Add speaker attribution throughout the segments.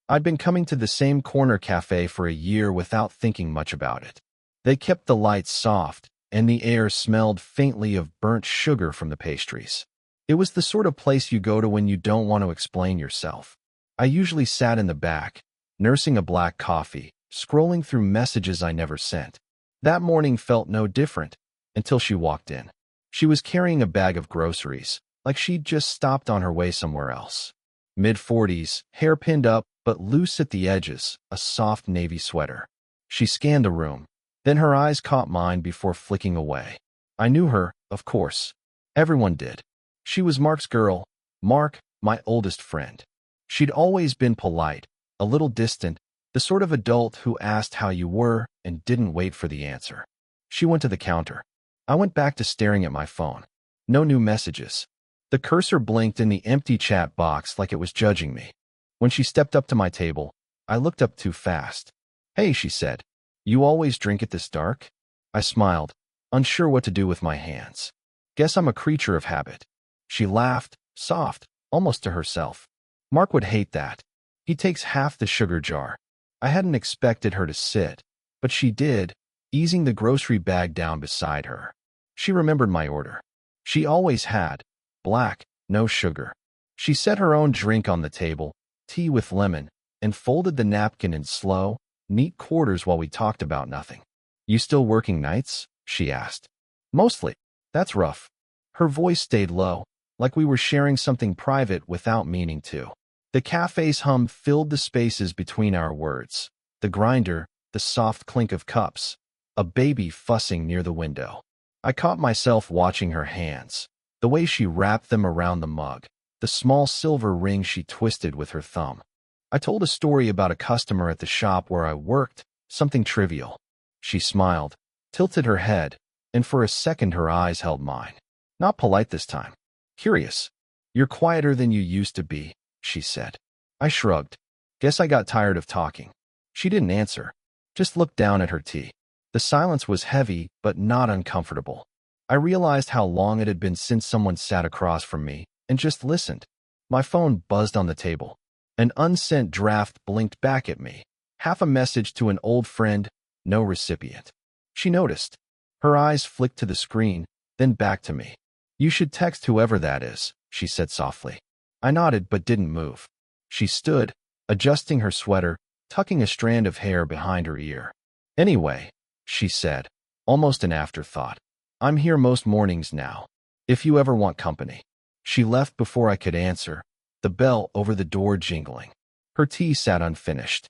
Speaker 1: I'd been coming to the same corner cafe for a year without thinking much about it. They kept the lights soft, and the air smelled faintly of burnt sugar from the pastries. It was the sort of place you go to when you don't want to explain yourself. I usually sat in the back, nursing a black coffee, scrolling through messages I never sent. That morning felt no different, until she walked in. She was carrying a bag of groceries, like she'd just stopped on her way somewhere else. Mid-40s, hair pinned up, but loose at the edges, a soft navy sweater. She scanned the room. Then her eyes caught mine before flicking away. I knew her, of course. Everyone did. She was Mark's girl. Mark, my oldest friend. She'd always been polite, a little distant, the sort of adult who asked how you were and didn't wait for the answer. She went to the counter. I went back to staring at my phone. No new messages. The cursor blinked in the empty chat box like it was judging me. When she stepped up to my table, I looked up too fast. "Hey," she said. "You always drink at this dark?" I smiled, unsure what to do with my hands. "Guess I'm a creature of habit." She laughed, soft, almost to herself. "Mark would hate that. He takes half the sugar jar." I hadn't expected her to sit, but she did, easing the grocery bag down beside her. She remembered my order. She always had. Black, no sugar. She set her own drink on the table, tea with lemon, and folded the napkin in slow, neat quarters while we talked about nothing. "You still working nights?" she asked. "Mostly." "That's rough." Her voice stayed low, like we were sharing something private without meaning to. The cafe's hum filled the spaces between our words. The grinder, the soft clink of cups, a baby fussing near the window. I caught myself watching her hands, the way she wrapped them around the mug, the small silver ring she twisted with her thumb. I told a story about a customer at the shop where I worked, something trivial. She smiled, tilted her head, and for a second her eyes held mine. Not polite this time. Curious. "You're quieter than you used to be," she said. I shrugged. Guess I got tired of talking. She didn't answer, just looked down at her tea. The silence was heavy, but not uncomfortable. I realized how long it had been since someone sat across from me and just listened. My phone buzzed on the table. An unsent draft blinked back at me. Half a message to an old friend, no recipient. She noticed. Her eyes flicked to the screen, then back to me. "You should text whoever that is," she said softly. I nodded but didn't move. She stood, adjusting her sweater, tucking a strand of hair behind her ear. "Anyway," she said, almost an afterthought, "I'm here most mornings now, if you ever want company." She left before I could answer, the bell over the door jingling. Her tea sat unfinished.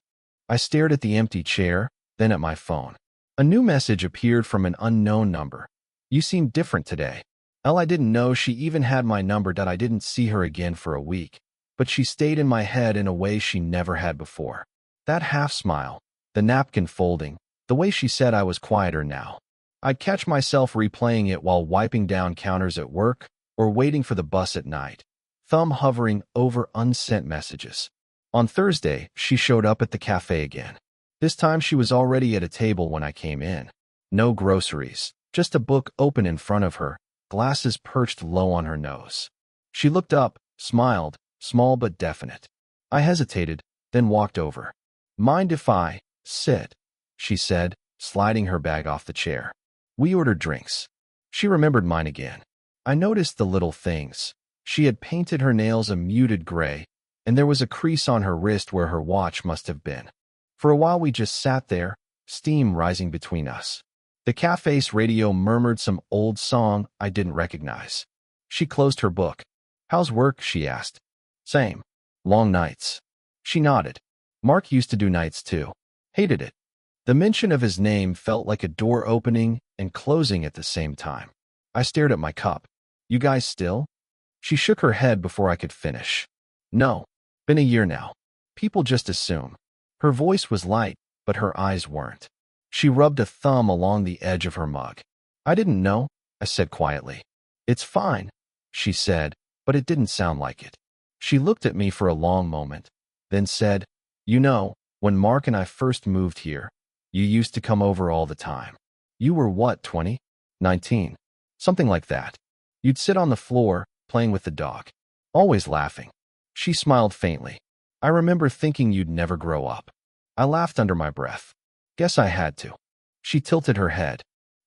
Speaker 1: I stared at the empty chair, then at my phone. A new message appeared from an unknown number. "You seem different today." I didn't know she even had my number. I didn't see her again for a week, but she stayed in my head in a way she never had before. That half smile, the napkin folding, the way she said I was quieter now. I'd catch myself replaying it while wiping down counters at work or waiting for the bus at night, thumb hovering over unsent messages. On Thursday, she showed up at the cafe again. This time she was already at a table when I came in. No groceries, just a book open in front of her, glasses perched low on her nose. She looked up, smiled, small but definite. I hesitated, then walked over. "Mind if I sit?" she said, sliding her bag off the chair. We ordered drinks. She remembered mine again. I noticed the little things. She had painted her nails a muted gray, and there was a crease on her wrist where her watch must have been. For a while we just sat there, steam rising between us. The cafe's radio murmured some old song I didn't recognize. She closed her book. "How's work?" she asked. "Same. Long nights." She nodded. Mark used to do nights too. Hated it. The mention of his name felt like a door opening and closing at the same time. I stared at my cup. "You guys still?" She shook her head before I could finish. "No. Been a year now. People just assume." Her voice was light, but her eyes weren't. She rubbed a thumb along the edge of her mug. "I didn't know," I said quietly. "It's fine," she said, but it didn't sound like it. She looked at me for a long moment, then said, "You know, when Mark and I first moved here, you used to come over all the time. You were what, 20? 19? Something like that. You'd sit on the floor, playing with the dog. Always laughing." She smiled faintly. I remember thinking you'd never grow up. I laughed under my breath. Guess I had to. She tilted her head.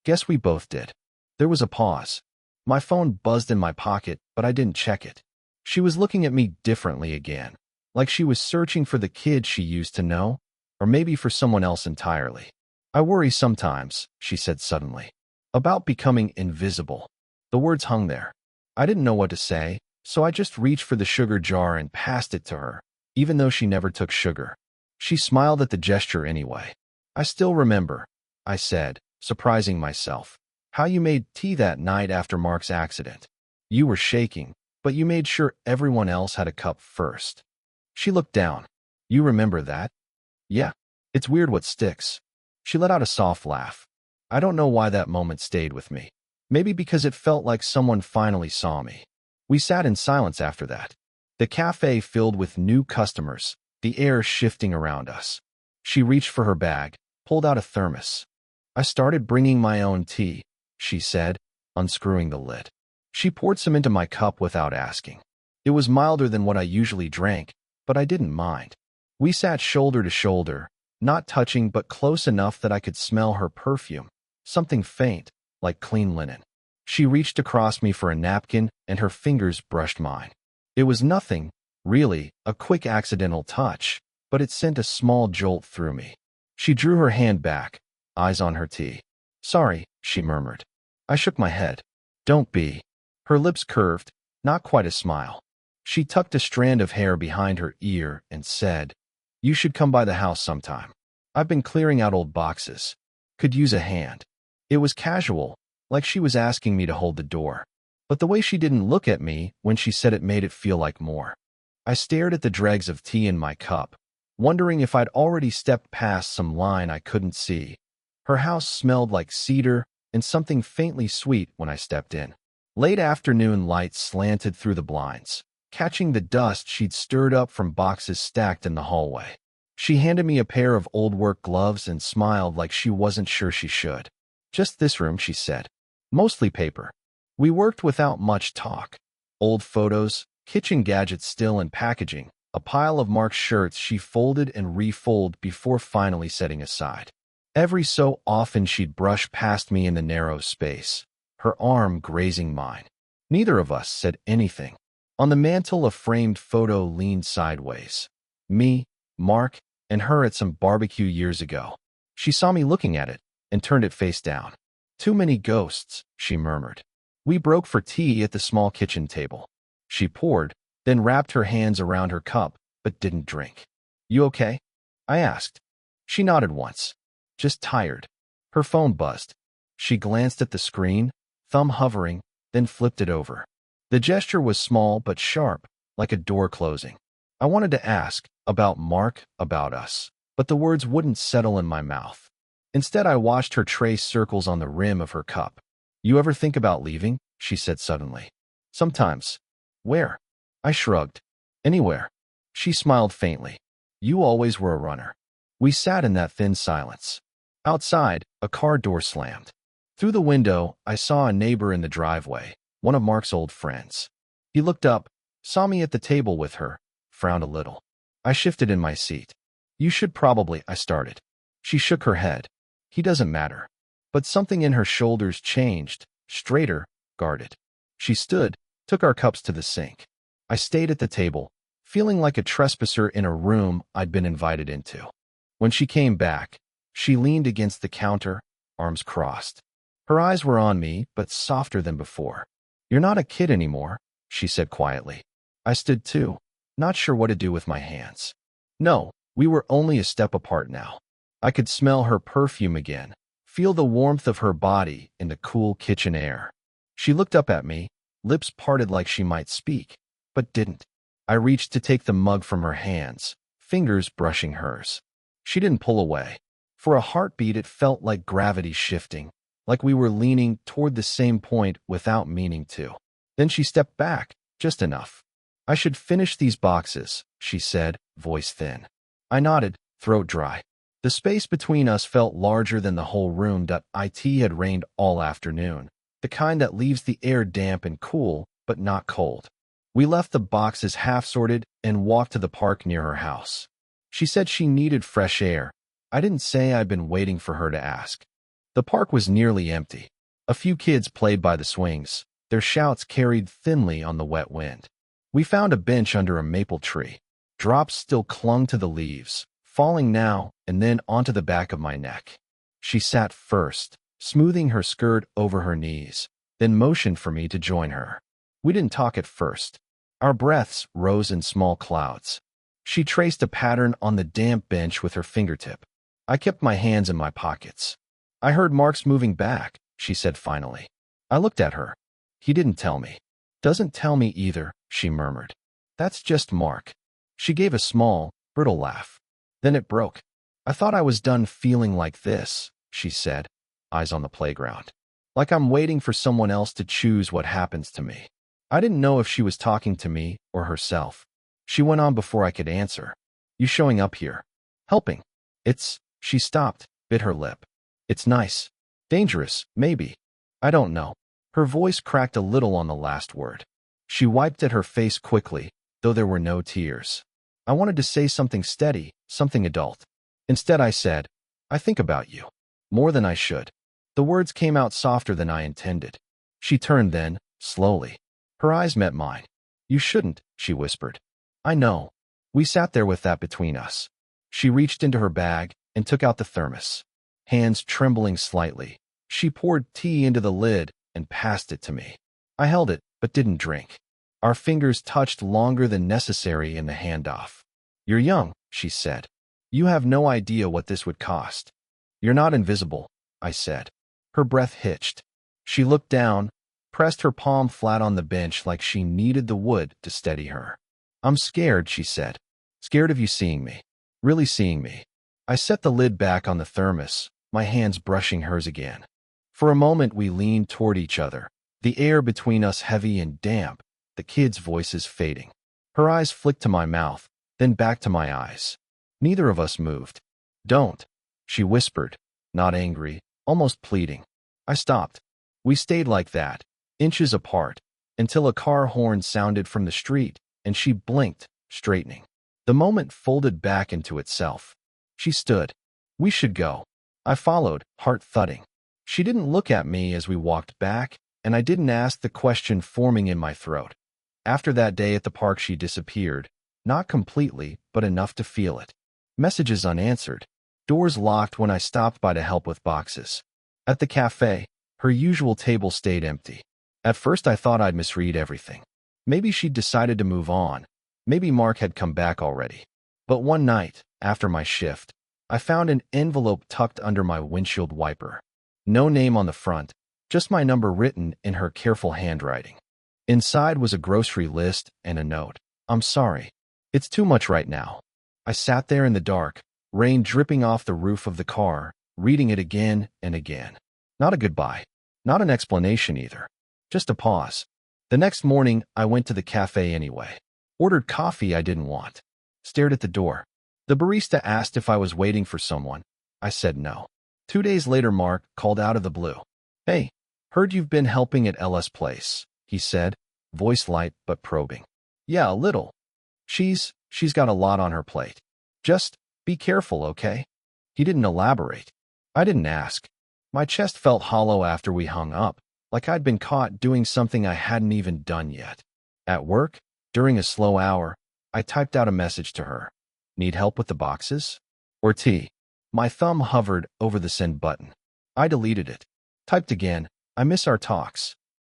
Speaker 1: Guess we both did. There was a pause. My phone buzzed in my pocket, but I didn't check it. She was looking at me differently again, like she was searching for the kid she used to know, or maybe for someone else entirely. I worry sometimes, she said suddenly, about becoming invisible. The words hung there. I didn't know what to say, so I just reached for the sugar jar and passed it to her, even though she never took sugar. She smiled at the gesture anyway. I still remember, I said, surprising myself, how you made tea that night after Mark's accident. You were shaking, but you made sure everyone else had a cup first. She looked down. You remember that? Yeah. It's weird what sticks. She let out a soft laugh. I don't know why that moment stayed with me. Maybe because it felt like someone finally saw me. We sat in silence after that. The cafe filled with new customers, the air shifting around us. She reached for her bag, pulled out a thermos. I started bringing my own tea, she said, unscrewing the lid. She poured some into my cup without asking. It was milder than what I usually drank, but I didn't mind. We sat shoulder to shoulder, not touching but close enough that I could smell her perfume, something faint, like clean linen. She reached across me for a napkin, and her fingers brushed mine. It was nothing, really, a quick accidental touch, but it sent a small jolt through me. She drew her hand back, eyes on her tea. Sorry, she murmured. I shook my head. Don't be. Her lips curved, not quite a smile. She tucked a strand of hair behind her ear and said, You should come by the house sometime. I've been clearing out old boxes. Could use a hand. It was casual, like she was asking me to hold the door. But the way she didn't look at me when she said it made it feel like more. I stared at the dregs of tea in my cup, wondering if I'd already stepped past some line I couldn't see. Her house smelled like cedar and something faintly sweet when I stepped in. Late afternoon light slanted through the blinds, catching the dust she'd stirred up from boxes stacked in the hallway. She handed me a pair of old work gloves and smiled like she wasn't sure she should. Just this room, she said. Mostly paper. We worked without much talk. Old photos, kitchen gadgets still in packaging, a pile of Mark's shirts she folded and refolded before finally setting aside. Every so often she'd brush past me in the narrow space, her arm grazing mine. Neither of us said anything. On the mantel a framed photo leaned sideways. Me, Mark, and her at some barbecue years ago. She saw me looking at it and turned it face down. Too many ghosts, she murmured. We broke for tea at the small kitchen table. She poured, then wrapped her hands around her cup, but didn't drink. You okay? I asked. She nodded once. Just tired. Her phone buzzed. She glanced at the screen, thumb hovering, then flipped it over. The gesture was small but sharp, like a door closing. I wanted to ask, about Mark, about us, but the words wouldn't settle in my mouth. Instead, I watched her trace circles on the rim of her cup. You ever think about leaving? She said suddenly. Sometimes. Where? I shrugged. Anywhere. She smiled faintly. You always were a runner. We sat in that thin silence. Outside, a car door slammed. Through the window, I saw a neighbor in the driveway, one of Mark's old friends. He looked up, saw me at the table with her, frowned a little. I shifted in my seat. You should probably, I started. She shook her head. He doesn't matter. But something in her shoulders changed, straighter, guarded. She stood, took our cups to the sink. I stayed at the table, feeling like a trespasser in a room I'd been invited into. When she came back, she leaned against the counter, arms crossed. Her eyes were on me, but softer than before. You're not a kid anymore, she said quietly. I stood too, not sure what to do with my hands. No, we were only a step apart now. I could smell her perfume again, feel the warmth of her body in the cool kitchen air. She looked up at me, lips parted like she might speak, but didn't. I reached to take the mug from her hands, fingers brushing hers. She didn't pull away. For a heartbeat, it felt like gravity shifting, like we were leaning toward the same point without meaning to. Then she stepped back, just enough. I should finish these boxes, she said, voice thin. I nodded, throat dry. The space between us felt larger than the whole room that it had rained all afternoon, the kind that leaves the air damp and cool, but not cold. We left the boxes half-sorted and walked to the park near her house. She said she needed fresh air. I didn't say I'd been waiting for her to ask. The park was nearly empty. A few kids played by the swings, their shouts carried thinly on the wet wind. We found a bench under a maple tree. Drops still clung to the leaves, falling now and then onto the back of my neck. She sat first, smoothing her skirt over her knees, then motioned for me to join her. We didn't talk at first. Our breaths rose in small clouds. She traced a pattern on the damp bench with her fingertip. I kept my hands in my pockets. I heard Mark's moving back, she said finally. I looked at her. He didn't tell me. Doesn't tell me either, she murmured. That's just Mark. She gave a small, brittle laugh. Then it broke. I thought I was done feeling like this, she said, eyes on the playground. Like I'm waiting for someone else to choose what happens to me. I didn't know if she was talking to me or herself. She went on before I could answer. You showing up here? Helping. She stopped, bit her lip. It's nice. Dangerous, maybe. I don't know. Her voice cracked a little on the last word. She wiped at her face quickly, though there were no tears. I wanted to say something steady, something adult. Instead I said, I think about you. More than I should. The words came out softer than I intended. She turned then, slowly. Her eyes met mine. You shouldn't, she whispered. I know. We sat there with that between us. She reached into her bag and took out the thermos. Hands trembling slightly, she poured tea into the lid and passed it to me. I held it, but didn't drink. Our fingers touched longer than necessary in the handoff. You're young, she said. You have no idea what this would cost. You're not invisible, I said. Her breath hitched. She looked down, pressed her palm flat on the bench like she needed the wood to steady her. I'm scared, she said. Scared of you seeing me. Really seeing me. I set the lid back on the thermos, my hands brushing hers again. For a moment we leaned toward each other, the air between us heavy and damp, the kids' voices fading. Her eyes flicked to my mouth, then back to my eyes. Neither of us moved. Don't, she whispered, not angry, almost pleading. I stopped. We stayed like that, inches apart, until a car horn sounded from the street, and she blinked, straightening. The moment folded back into itself. She stood. We should go. I followed, heart thudding. She didn't look at me as we walked back, and I didn't ask the question forming in my throat. After that day at the park she disappeared, not completely, but enough to feel it. Messages unanswered. Doors locked when I stopped by to help with boxes. At the cafe, her usual table stayed empty. At first I thought I'd misread everything. Maybe she'd decided to move on. Maybe Mark had come back already. But one night, after my shift, I found an envelope tucked under my windshield wiper. No name on the front, just my number written in her careful handwriting. Inside was a grocery list and a note. I'm sorry. It's too much right now. I sat there in the dark, rain dripping off the roof of the car, reading it again and again. Not a goodbye. Not an explanation either. Just a pause. The next morning, I went to the cafe anyway. Ordered coffee I didn't want. Stared at the door. The barista asked if I was waiting for someone. I said no. 2 days later, Mark called out of the blue. Hey, heard you've been helping at Ella's place, he said, voice light but probing. Yeah, a little. She's got a lot on her plate. Just be careful, okay? He didn't elaborate. I didn't ask. My chest felt hollow after we hung up, like I'd been caught doing something I hadn't even done yet. At work, during a slow hour, I typed out a message to her. Need help with the boxes? Or tea? My thumb hovered over the send button. I deleted it. Typed again. I miss our talks.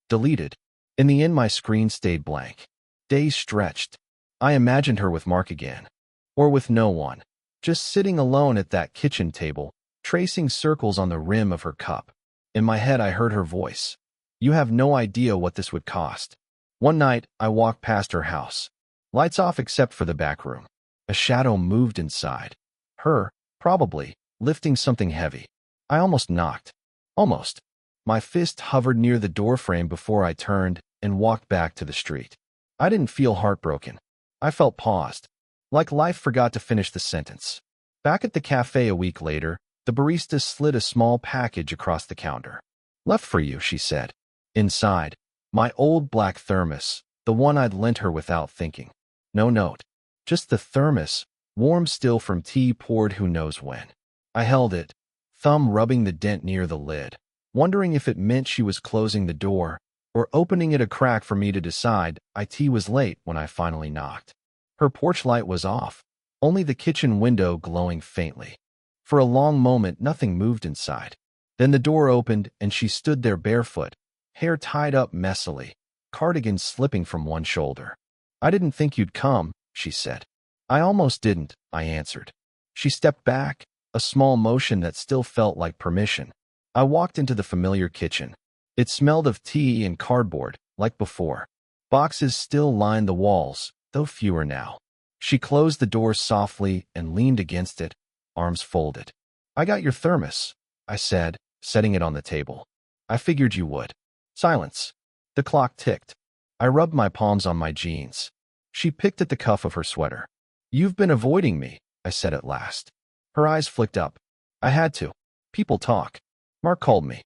Speaker 1: Deleted. In the end, my screen stayed blank. Days stretched. I imagined her with Mark again. Or with no one. Just sitting alone at that kitchen table, tracing circles on the rim of her cup. In my head, I heard her voice. You have no idea what this would cost. One night, I walked past her house. Lights off except for the back room. A shadow moved inside. Her, probably, lifting something heavy. I almost knocked. Almost. My fist hovered near the doorframe before I turned and walked back to the street. I didn't feel heartbroken. I felt paused. Like life forgot to finish the sentence. Back at the cafe a week later, the barista slid a small package across the counter. Left for you, she said. Inside, my old black thermos, the one I'd lent her without thinking. No note. Just the thermos, warm still from tea poured who knows when. I held it, thumb rubbing the dent near the lid, wondering if it meant she was closing the door or opening it a crack for me to decide. It was late when I finally knocked. Her porch light was off, only the kitchen window glowing faintly. For a long moment, nothing moved inside. Then the door opened and she stood there barefoot, hair tied up messily, cardigan slipping from one shoulder. "I didn't think you'd come," she said. "I almost didn't," I answered. She stepped back, a small motion that still felt like permission. I walked into the familiar kitchen. It smelled of tea and cardboard, like before. Boxes still lined the walls, though fewer now. She closed the door softly and leaned against it, arms folded. "I got your thermos," I said, setting it on the table. "I figured you would." Silence. The clock ticked. I rubbed my palms on my jeans. She picked at the cuff of her sweater. "You've been avoiding me," I said at last. Her eyes flicked up. "I had to. People talk. Mark called me."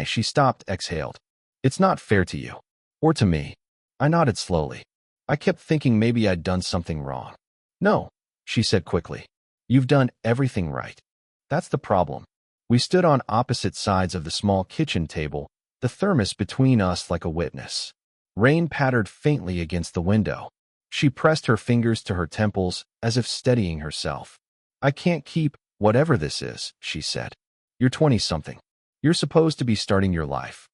Speaker 1: She stopped, exhaled. "It's not fair to you. Or to me." I nodded slowly. I kept thinking maybe I'd done something wrong. "No," she said quickly. "You've done everything right." That's the problem. We stood on opposite sides of the small kitchen table, the thermos between us like a witness. Rain pattered faintly against the window. She pressed her fingers to her temples as if steadying herself. "I can't keep whatever this is," she said. "You're 20-something. You're supposed to be starting your life."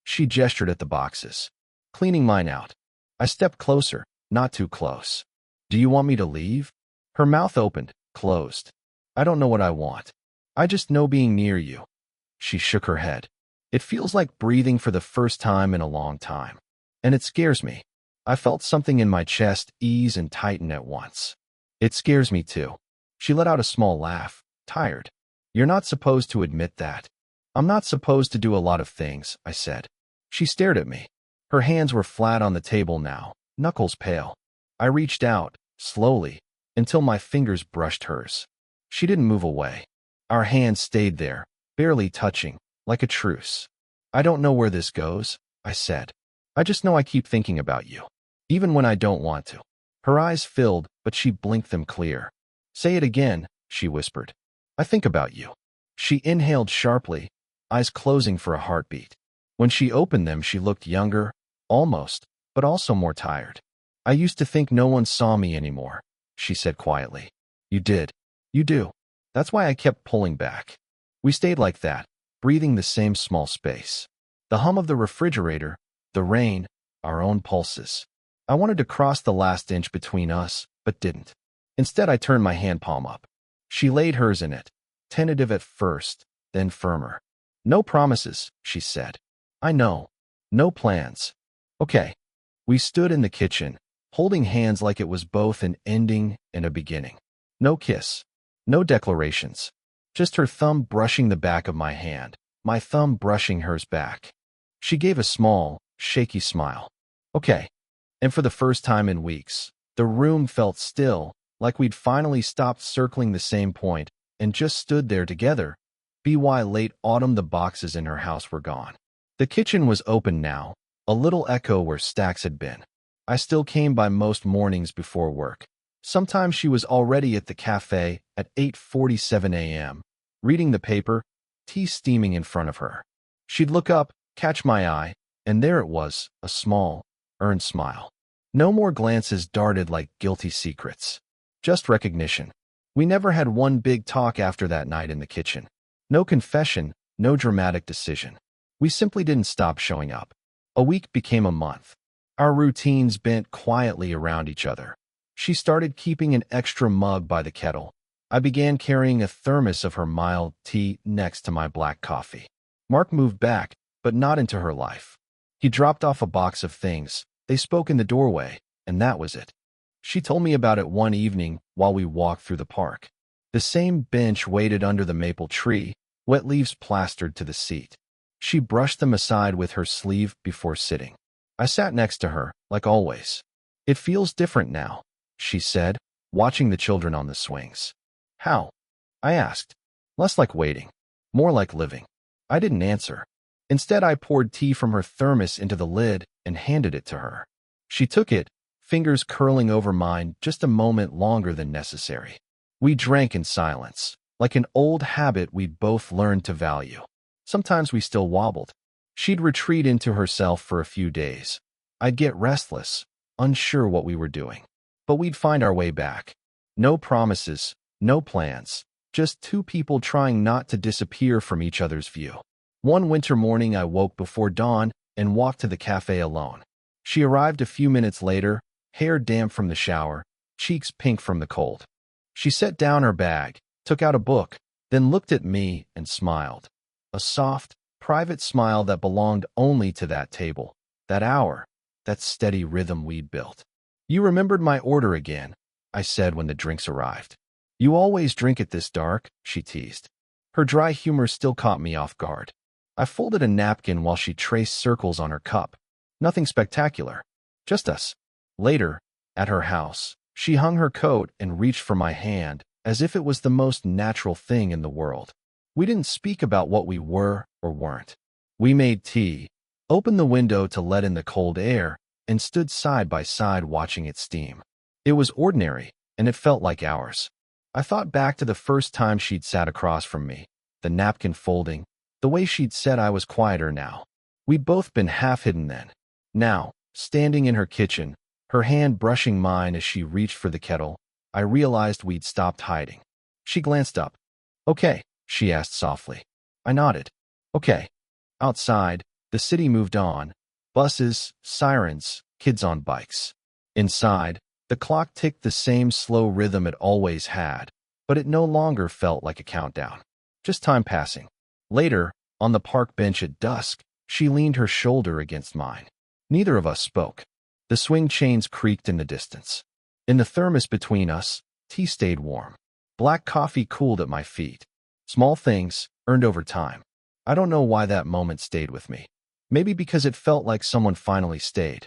Speaker 1: She gestured at the boxes. "Cleaning mine out." I stepped closer, not too close. "Do you want me to leave?" Her mouth opened, closed. "I don't know what I want. I just know being near you." She shook her head. "It feels like breathing for the first time in a long time. And it scares me." I felt something in my chest ease and tighten at once. "It scares me too." She let out a small laugh, tired. "You're not supposed to admit that." "I'm not supposed to do a lot of things," I said. She stared at me. Her hands were flat on the table now, knuckles pale. I reached out, slowly, until my fingers brushed hers. She didn't move away. Our hands stayed there, barely touching, like a truce. "I don't know where this goes," I said. "I just know I keep thinking about you, even when I don't want to." Her eyes filled, but she blinked them clear. "Say it again," she whispered. "I think about you." She inhaled sharply, eyes closing for a heartbeat. When she opened them, she looked younger, almost, but also more tired. "I used to think no one saw me anymore," she said quietly. "You did. You do. That's why I kept pulling back." We stayed like that, breathing the same small space. The hum of the refrigerator, the rain, our own pulses. I wanted to cross the last inch between us, but didn't. Instead, I turned my hand palm up. She laid hers in it, tentative at first, then firmer. "No promises," she said. "I know. No plans." "Okay." We stood in the kitchen, holding hands like it was both an ending and a beginning. No kiss. No declarations. Just her thumb brushing the back of my hand, my thumb brushing hers back. She gave a small, shaky smile. "Okay." And for the first time in weeks, the room felt still, like we'd finally stopped circling the same point and just stood there together. By late autumn, the boxes in her house were gone. The kitchen was open now, a little echo where stacks had been. I still came by most mornings before work. Sometimes she was already at the cafe at 8:47 a.m., reading the paper, tea steaming in front of her. She'd look up, catch my eye, and there it was, a small, earned smile. No more glances darted like guilty secrets. Just recognition. We never had one big talk after that night in the kitchen. No confession, no dramatic decision. We simply didn't stop showing up. A week became a month. Our routines bent quietly around each other. She started keeping an extra mug by the kettle. I began carrying a thermos of her mild tea next to my black coffee. Mark moved back, but not into her life. He dropped off a box of things. They spoke in the doorway, and that was it. She told me about it one evening while we walked through the park. The same bench waited under the maple tree, wet leaves plastered to the seat. She brushed them aside with her sleeve before sitting. I sat next to her, like always. "It feels different now," she said, watching the children on the swings. "How?" I asked. "Less like waiting, more like living." I didn't answer. Instead, I poured tea from her thermos into the lid and handed it to her. She took it, fingers curling over mine just a moment longer than necessary. We drank in silence, like an old habit we'd both learned to value. Sometimes we still wobbled. She'd retreat into herself for a few days. I'd get restless, unsure what we were doing. But we'd find our way back. No promises, no plans, just two people trying not to disappear from each other's view. One winter morning I woke before dawn and walked to the cafe alone. She arrived a few minutes later, hair damp from the shower, cheeks pink from the cold. She set down her bag, took out a book, then looked at me and smiled. A soft, private smile that belonged only to that table, that hour, that steady rhythm we'd built. "You remembered my order again," I said when the drinks arrived. "You always drink it this dark," she teased. Her dry humor still caught me off guard. I folded a napkin while she traced circles on her cup. Nothing spectacular, just us. Later, at her house, she hung her coat and reached for my hand as if it was the most natural thing in the world. We didn't speak about what we were or weren't. We made tea, opened the window to let in the cold air, and stood side by side watching it steam. It was ordinary, and it felt like hours. I thought back to the first time she'd sat across from me, the napkin folding, the way she'd said I was quieter now. We'd both been half-hidden then. Now, standing in her kitchen, her hand brushing mine as she reached for the kettle, I realized we'd stopped hiding. She glanced up. "Okay," she asked softly. I nodded. "Okay." Outside, the city moved on. Buses, sirens, kids on bikes. Inside, the clock ticked the same slow rhythm it always had, but it no longer felt like a countdown. Just time passing. Later, on the park bench at dusk, she leaned her shoulder against mine. Neither of us spoke. The swing chains creaked in the distance. In the thermos between us, tea stayed warm. Black coffee cooled at my feet. Small things, earned over time. I don't know why that moment stayed with me. Maybe because it felt like someone finally stayed.